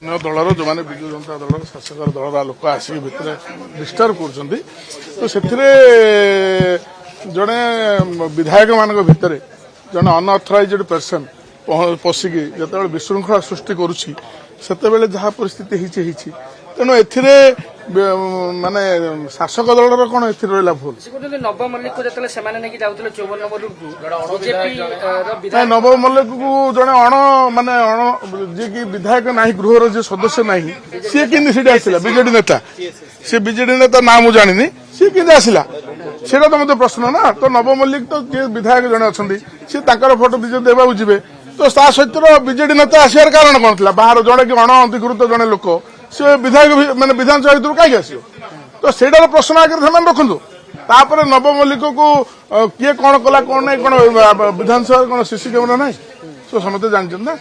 दलर जो मैंने विजु जनता दल शासक दलर लोक आसिक भितर डिस्टर्ब कर जड़े विधायक मान भितर जड़े अनअथराइज्ड पर्सन पशिकी जो विशृंखला सृष्टि करुच्ची जहाँ परिस्थिति तेणु ए माने शासक दलर कौन रहा भूल नव मल्लिक नव मल्लिक को जड़े माने जी की विधायक ना गृहर जी सदस्य ना सी कि आसला बीजेडी नेता सी बीजेडी नेता ना मुझे जानी सी कि आसला सेटा तो मत प्रश्न ना तो नव मल्लिक तो जी विधायक जड़े अच्छा सी फोटो देवा जी तो सहित बीजेडी नेता आसार कारण कौन था बाहर जड़े कि अण अधिकृत जड़े लोक सी विधायक मैंने विधानसभा भर कहीं आस तो सेटार प्रश्न आगे रखु तापर नव मल्लिक को किए कौन कला कौन ना कौन विधानसभा कौन सीसी कैमेरा ना तो समस्ते जानते ना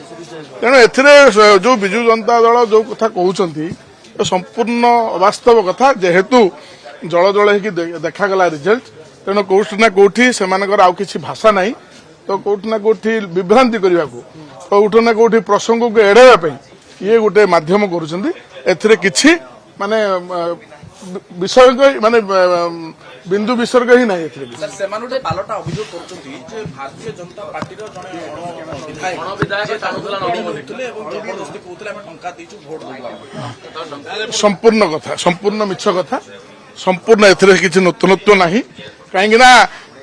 तेणु ए जो विजु जनता दल जो कथा कहते संपूर्ण अवास्तव कथा जेहेतु जल जल हो देखागला रिजल्ट तेणु कौटी ना कौटी से कि भाषा ना तो कौटी ना कौटी विभ्रांति करने को कौटी ना कौटी प्रसंग को एड़ाइवाई ये गोटे मध्यम कर माने विषय माने बिंदु विसर्ग ही ना संपूर्ण कथा संपूर्ण मिछ कथा संपूर्ण ए नूतनत्व ना कहीं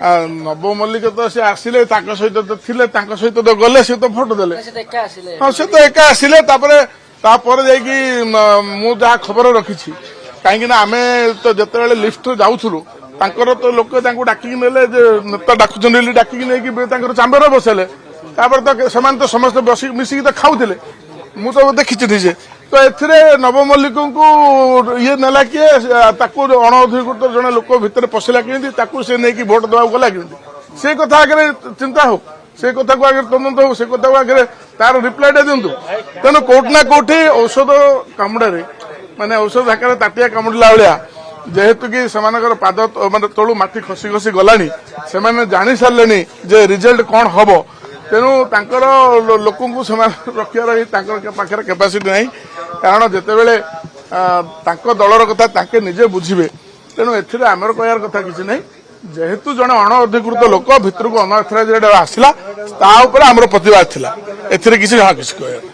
नव मल्लिक तो सी आसिले सहित सहित तो गले सी तो फोटो देले हाँ से तो एका आसिले मु जहाँ खबर रखी कहीं आम तो जिते लिफ्ट जाऊलु तो लोक डाक नेता डाकुन डाक चांबर बसले तो समस्त मिसिक तो खाऊले मु तो देखी निजे तो ए नव मल्लिक को ये नेला किए अनअधिकृत जड़े लोक भितर पशिला कि से नहीं भोट देवा गला कि से कथा आगे चिंता हो से कथा को आगे तदंत हो से कथा को आगे तार रिप्लाईटा दिंतु तेणु कौटी ना कौटी औषध कामुड़े माने औषध आकार ताटिया कामुड़ला भाया जेहेतु कि पाद माने तलू माटी खसी खसी गलानी से जानी सारे जे रिजल्ट कौन हम तेणु लोक रखार पाखे कैपेसिटी ना कारण जितेबले दलर कथा निजे बुझे तेणु एमर कहर कथा किसी ना जेहेतु जड़े अण अधिकृत लोक भितर को अनअथराइज्ड आसला आमर प्रतिवाद था ए किसी कह